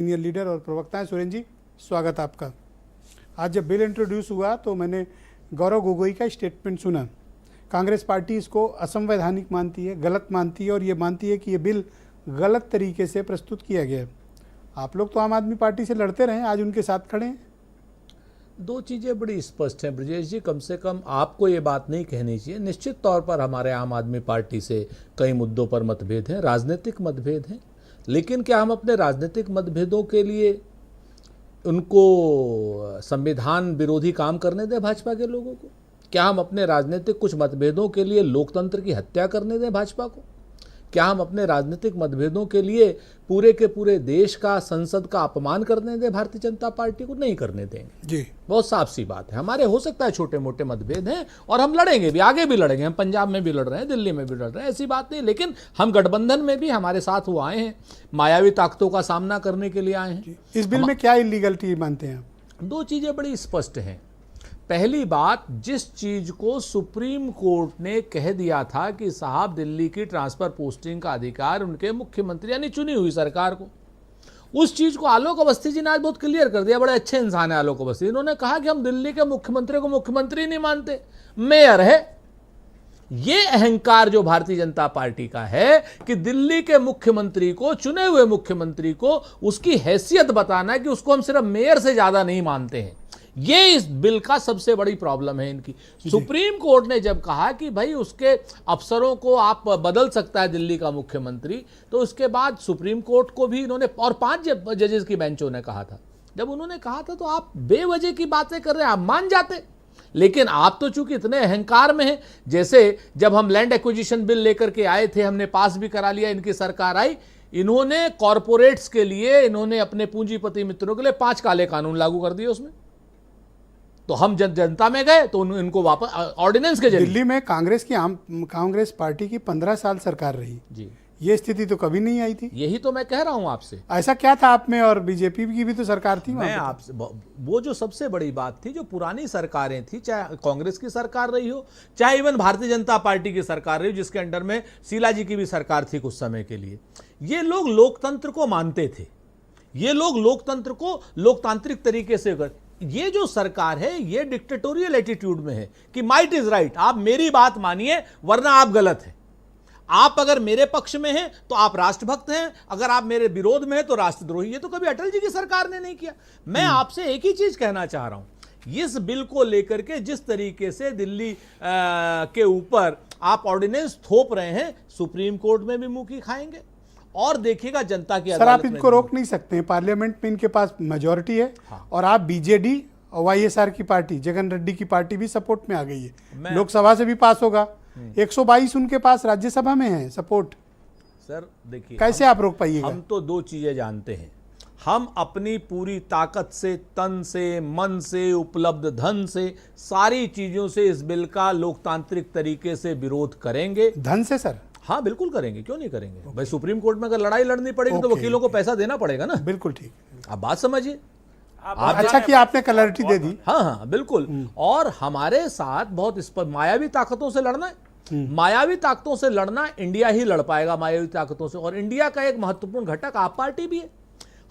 Senior leader और प्रवक्ता हैं। सुरेंद्र जी, स्वागत आपका। आज जब बिल इंट्रोड्यूस हुआ तो मैंने गौरव गोगोई का स्टेटमेंट सुना। कांग्रेस पार्टी इसको असंवैधानिक मानती है, गलत मानती है और ये मानती है कि ये बिल गलत तरीके से प्रस्तुत किया गया है। आप लोग तो आम आदमी पार्टी से लड़ते रहे, आज उनके साथ खड़े हैं। दो चीज़ें बड़ी स्पष्ट हैं ब्रजेश जी, कम से कम आपको ये बात नहीं कहनी चाहिए। निश्चित तौर पर हमारे आम आदमी पार्टी से कई मुद्दों पर मतभेद हैं, राजनीतिक मतभेद हैं, लेकिन क्या हम अपने राजनीतिक मतभेदों के लिए उनको संविधान विरोधी काम करने दें भाजपा के लोगों को? क्या हम अपने राजनीतिक कुछ मतभेदों के लिए लोकतंत्र की हत्या करने दें भाजपा को? क्या हम अपने राजनीतिक मतभेदों के लिए पूरे के पूरे देश का, संसद का अपमान करने दें भारतीय जनता पार्टी को? नहीं करने देंगे जी। बहुत साफ सी बात है। हमारे हो सकता है छोटे मोटे मतभेद हैं और हम लड़ेंगे भी, आगे भी लड़ेंगे। हम पंजाब में भी लड़ रहे हैं, दिल्ली में भी लड़ रहे हैं, ऐसी बात नहीं। लेकिन हम गठबंधन में भी हमारे साथ वो आए हैं, मायावी ताकतों का सामना करने के लिए आए हैं। इस बिल में क्या इलीगलिटी मानते हैं? दो चीजें बड़ी स्पष्ट हैं। पहली बात, जिस चीज को सुप्रीम कोर्ट ने कह दिया था कि साहब दिल्ली की ट्रांसफर पोस्टिंग का अधिकार उनके मुख्यमंत्री यानी चुनी हुई सरकार को, उस चीज को आलोक अवस्थी जी ने आज बहुत क्लियर कर दिया। बड़े अच्छे इंसान है आलोक अवस्थी। इन्होंने कहा कि हम दिल्ली के मुख्यमंत्री को मुख्यमंत्री नहीं मानते, मेयर है। ये अहंकार जो भारतीय जनता पार्टी का है कि दिल्ली के मुख्यमंत्री को, चुने हुए मुख्यमंत्री को उसकी हैसियत बताना है कि उसको हम सिर्फ मेयर से ज्यादा नहीं मानते हैं, ये इस बिल का सबसे बड़ी प्रॉब्लम है इनकी। सुप्रीम कोर्ट ने जब कहा कि भाई उसके अफसरों को आप बदल सकता है दिल्ली का मुख्यमंत्री, तो उसके बाद सुप्रीम कोर्ट को भी इन्होंने, और 5 जजेस की बेंचों ने कहा था, जब उन्होंने कहा था तो आप बेवजह की बातें कर रहे हैं, आप मान जाते। लेकिन आप तो चूंकि इतने अहंकार में हैं, जैसे जब हम लैंड एक्विजिशन बिल लेकर के आए थे, हमने पास भी करा लिया, इनकी सरकार आई, इन्होंने कॉरपोरेट्स के लिए, इन्होंने अपने पूंजीपति मित्रों के लिए 5 काले कानून लागू कर दिए उसमें। तो हम जनता में गए तो इनको वापस ऑर्डिनेंस के जरिए। दिल्ली में कांग्रेस पार्टी की 15 साल सरकार रही जी, ये स्थिति तो कभी नहीं आई थी। यही तो मैं कह रहा हूं आपसे। ऐसा क्या था आप में? और बीजेपी की भी तो सरकार थी। मैं आपसे, वो जो सबसे बड़ी बात थी, जो पुरानी सरकारें थी, चाहे कांग्रेस की सरकार रही हो, चाहे इवन भारतीय जनता पार्टी की सरकार रही हो, जिसके अंडर में शीला जी की भी सरकार थी कुछ समय के लिए, ये लोग लोकतंत्र को मानते थे, ये लोग लोकतंत्र को लोकतांत्रिक तरीके से ये जो सरकार है ये डिक्टेटोरियल एटीट्यूड में है कि माइट इज राइट, आप मेरी बात मानिए वरना आप गलत हैं। आप अगर मेरे पक्ष में हैं तो आप राष्ट्रभक्त हैं, अगर आप मेरे विरोध में हैं तो राष्ट्रद्रोही। ये तो कभी अटल जी की सरकार ने नहीं किया। मैं आपसे एक ही चीज कहना चाह रहा हूं, इस बिल को लेकर के जिस तरीके से दिल्ली के ऊपर आप ऑर्डिनेंस थोप रहे हैं, सुप्रीम कोर्ट में भी मुंह की खाएंगे और देखिएगा जनता की सर, आप इनको रोक नहीं सकते हैं। पार्लियामेंट में इनके पास मेजॉरिटी है। हाँ। और आप बीजेडी और वाईएसआर की पार्टी, जगन रेड्डी की पार्टी भी सपोर्ट में आ गई है, लोकसभा से भी पास होगा। 122 उनके पास राज्यसभा में है सपोर्ट। सर देखिए, कैसे आप रोक पाइएगा? हम तो दो चीजें जानते हैं, हम अपनी पूरी ताकत से, तन से, मन से, उपलब्ध धन से, सारी चीजों से इस बिल का लोकतांत्रिक तरीके से विरोध करेंगे। धन से सर? हाँ बिल्कुल करेंगे, क्यों नहीं करेंगे। भाई सुप्रीम कोर्ट में अगर लड़ाई लड़नी पड़ेगी तो वकीलों को पैसा देना पड़ेगा ना। बिल्कुल ठीक, आप बात समझिए। आप अच्छा किया आपने क्लैरिटी दे दी। हाँ हाँ बिल्कुल। और हमारे साथ बहुत इस पर मायावी ताकतों से लड़ना है, मायावी ताकतों से लड़ना, इंडिया ही लड़ पाएगा मायावी ताकतों से। और इंडिया का एक महत्वपूर्ण घटक आप पार्टी भी है।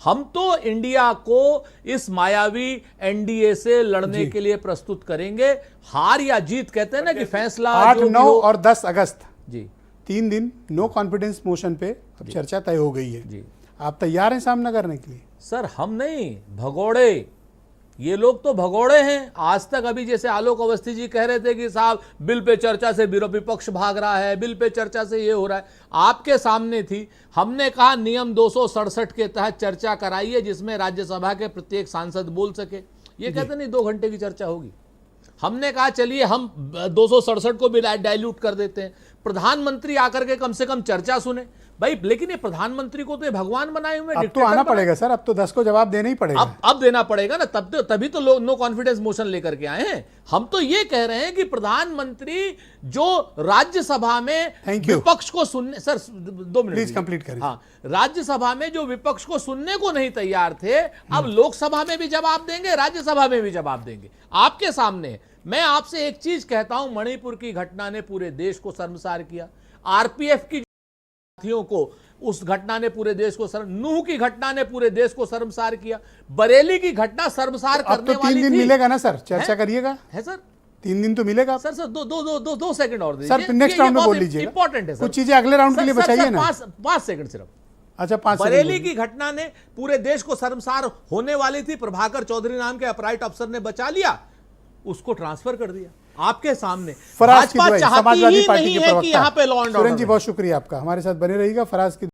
हम तो इंडिया को इस मायावी एनडीए से लड़ने के लिए प्रस्तुत करेंगे। हार या जीत कहते हैं ना कि फैसला 8, 9 और 10 अगस्त जी, 3 दिन नो कॉन्फिडेंस मोशन पे अब चर्चा तय हो गई है जी। आप तैयार हैं सामना करने के लिए? सर हम नहीं, भगोड़े, ये लोग तो भगोड़े हैं। आज तक अभी जैसे आलोक अवस्थी जी कह रहे थे कि साहब बिल पे चर्चा से विपक्ष भाग रहा है, बिल पे चर्चा से ये हो रहा है, आपके सामने थी। हमने कहा नियम 267 के तहत चर्चा कराइए जिसमें राज्यसभा के प्रत्येक सांसद बोल सके। ये कहते नहीं 2 घंटे की चर्चा होगी। हमने कहा चलिए हम 267 को भी डाइल्यूट कर देते हैं, प्रधानमंत्री आकर के कम से कम चर्चा सुने भाई। लेकिन ये प्रधानमंत्री को तो ये भगवान बनाए हुए, अब तो आना पड़ेगा सर, अब तो 10 को जवाब देना ही पड़ेगा। अब देना पड़ेगा ना, तभी तो लोग नो कॉन्फिडेंस मोशन लेकर के आए हैं। हम तो ये कह रहे हैं कि प्रधानमंत्री जो राज्यसभा में विपक्ष को सुनने, सर 2 मिनट प्लीज कंप्लीट करें। हाँ, राज्यसभा में जो विपक्ष को सुनने को नहीं तैयार थे, अब लोकसभा में भी जवाब देंगे, राज्यसभा में भी जवाब देंगे, आपके सामने। मैं आपसे एक चीज कहता हूं, मणिपुर की घटना ने पूरे देश को शर्मसार किया। आरपीएफ की साथियों को उस घटना ने पूरे देश को नूह की घटना ने पूरे देश को शर्मसार किया, बरेली की घटना शर्मसार अब करने तो वाली 3 दिन थी। मिलेगा ना सर, चर्चा करिएगा। है सर, 3 दिन तो मिलेगा सर दो सेकंड और सर, नेक्स्ट राउंड में बोल लीजिए, इंपॉर्टेंट है सर। कुछ चीजें अगले राउंड के लिए बचाइए ना। 5 सेकंड सिर्फ। अच्छा 5 सेकंड बरेली की घटना ने पूरे देश को शर्मसार होने वाली थी, प्रभाकर चौधरी नाम के अपराइट अफसर ने बचा लिया, उसको ट्रांसफर कर दिया आपके सामने। फराज की भाजपा दुआई, चाहती समाजवादी ही पार्टी नहीं के है कि प्रवक्ता यहाँ पे law and Suren ji order. बहुत शुक्रिया आपका, हमारे साथ बने रहिएगा। फराज की